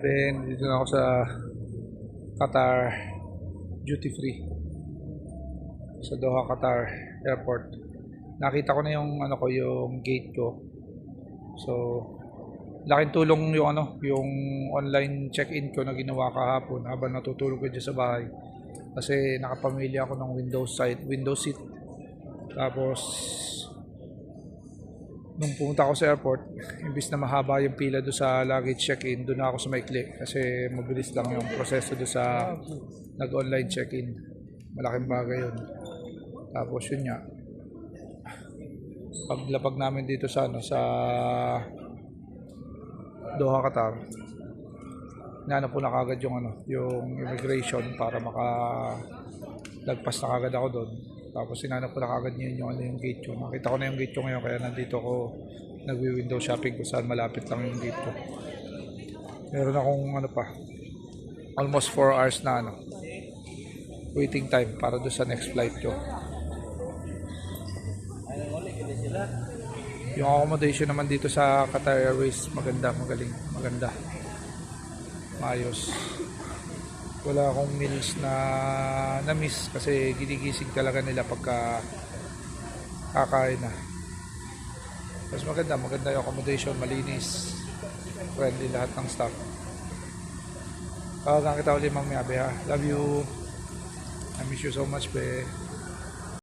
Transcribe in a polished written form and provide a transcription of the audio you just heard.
Ben, dito na ako sa Qatar duty free sa Doha, Qatar Airport. Nakita ko na yung yung gate ko. So, laking tulong yung online check-in ko na ginawa kahapon habang natutulog ko dyan sa bahay. Kasi nakapamilya ako ng window seat. Tapos nung pumunta ako sa airport, imbis na mahaba yung pila do sa luggage check-in, doon ako sa maikli kasi mabilis lang yung proseso do sa nag-online check-in. Malaking bagay yun. Tapos yun nga, paglapag namin dito sa sa Doha, Qatar, inaano po na kagad yung immigration para makalagpas na kagad ako doon. Tapos sinanap ko na kagad yung gate ko. Nakita ko na yung gate ko ngayon kaya nandito ko nagwi-window shopping kung saan malapit lang yung gate ko. Meron akong almost 4 hours na waiting time para doon sa next flight ko. Yung accommodation naman dito sa Qatar Airways maganda, maganda. Maayos. Wala akong meals na miss kasi ginigising talaga nila pagka kakain na. Mas maganda yung accommodation, malinis, friendly lahat ng staff. Tawagan kita ulit mamaya, be ha. Love you. I miss you so much, be.